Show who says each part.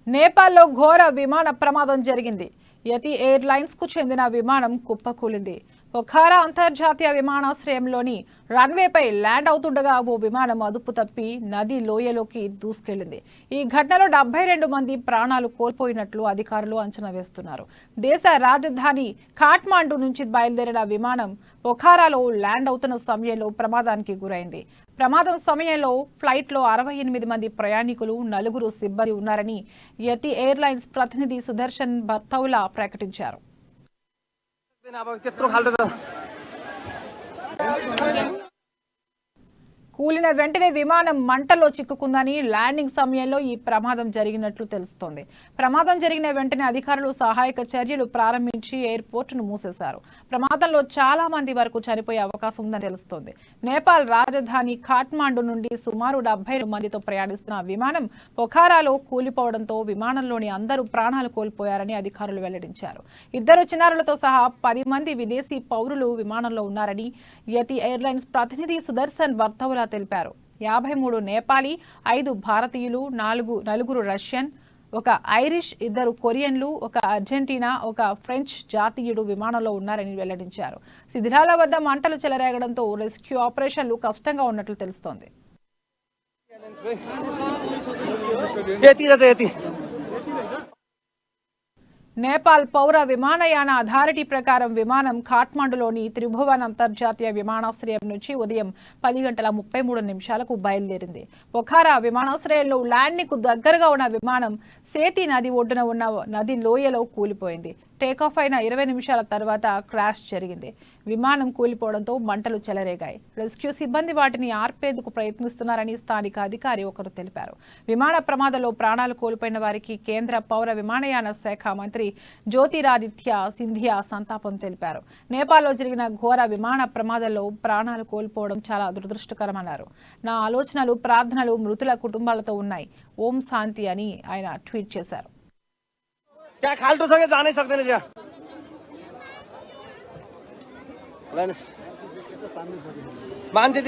Speaker 1: నేపాల్లో ఘోర విమాన ప్రమాదం జరిగింది. యతి ఎయిర్లైన్స్ కు చెందిన విమానం కుప్పకూలింది. పొఖారా అంతర్జాతీయ విమానాశ్రయంలోని రన్వేపై ల్యాండ్ అవుతుండగా ఓ విమానం అదుపు తప్పి నది లోయలోకి దూసుకెళ్లింది. ఈ ఘటనలో 72 మంది ప్రాణాలు కోల్పోయినట్లు అధికారులు అంచనా వేస్తున్నారు. దేశ రాజధాని ఖాట్మాండు నుంచి బయలుదేరిన విమానం పొఖారాలో ల్యాండ్ అవుతున్న సమయంలో ప్రమాదానికి గురైంది. ప్రమాదం సమయంలో ఫ్లైట్లో 68 మంది ప్రయాణికులు, 4 సిబ్బంది ఉన్నారని యతి ఎయిర్లైన్స్ ప్రతినిధి సుదర్శన్ బర్తౌలా ప్రకటించారు. కూలిన వెంటనే విమానం మంటల్లో చిక్కుకుందని, ల్యాండింగ్ సమయంలో ఈ ప్రమాదం జరిగినట్లు తెలుస్తోంది. ప్రమాదం జరిగిన వెంటనే అధికారులు సహాయక చర్యలు ప్రారంభించి ఎయిర్పోర్టును మూసేశారు. ప్రమాదంలో చాలా మంది వరకు చనిపోయే అవకాశం ఉందని తెలుస్తోంది. నేపాల్ రాజధాని ఖాట్మాండు నుండి సుమారు 72 మందితో ప్రయాణిస్తున్న విమానం పొఖారాలో కూలిపోవడంతో విమానంలోని అందరూ ప్రాణాలు కోల్పోయారని అధికారులు వెల్లడించారు. 2 చిన్నారులతో సహా 10 మంది విదేశీ పౌరులు విమానంలో ఉన్నారని యతి ఎయిర్లైన్స్ ప్రతినిధి సుదర్శన్ బర్తౌలా తెలిపారు. 53 నేపాలీ, 5 భారతీయులు, 4 రష్యన్, 1 ఐరిష్, 2 కొరియన్లు, 1 అర్జెంటీనా, 1 ఫ్రెంచ్ జాతీయుడు విమానంలో ఉన్నారని వెల్లడించారు. శిథిలాల వద్ద మంటలు చెలరేగడంతో రెస్క్యూ ఆపరేషన్లు కష్టంగా ఉన్నట్లు తెలుస్తోంది. నేపాల్ పౌర విమానయాన అథారిటీ ప్రకారం విమానం ఖాట్మాండులోని త్రిభువన్ అంతర్జాతీయ విమానాశ్రయం నుంచి ఉదయం 10:33 బయలుదేరింది. పొఖారా విమానాశ్రయంలో ల్యాండింగ్ కు దగ్గరగా ఉన్న విమానం సేతి నది ఒడ్డున ఉన్న నది లోయలో కూలిపోయింది. టేకాఫ్ అయిన 20 నిమిషాల తర్వాత క్రాష్ జరిగింది. విమానం కూలిపోవడంతో మంటలు చెలరేగాయి. రెస్క్యూ సిబ్బంది వాటిని ఆర్పేందుకు ప్రయత్నిస్తున్నారని స్థానిక అధికారి ఒకరు తెలిపారు. విమాన ప్రమాదంలో ప్రాణాలు కోల్పోయిన వారికి కేంద్ర పౌర విమానయాన శాఖ మంత్రి జ్యోతిరాదిత్య సింధియా సంతాపం తెలిపారు. నేపాల్లో జరిగిన ఘోర విమాన ప్రమాదంలో ప్రాణాలు కోల్పోవడం చాలా దురదృష్టకరమన్నారు. నా ఆలోచనలు, ప్రార్థనలు మృతుల కుటుంబాలతో ఉన్నాయి. ఓం శాంతి అని ఆయన ట్వీట్ చేశారు.
Speaker 2: क्या खाल्टो सके जा नहीं सकते नहीं मान्छे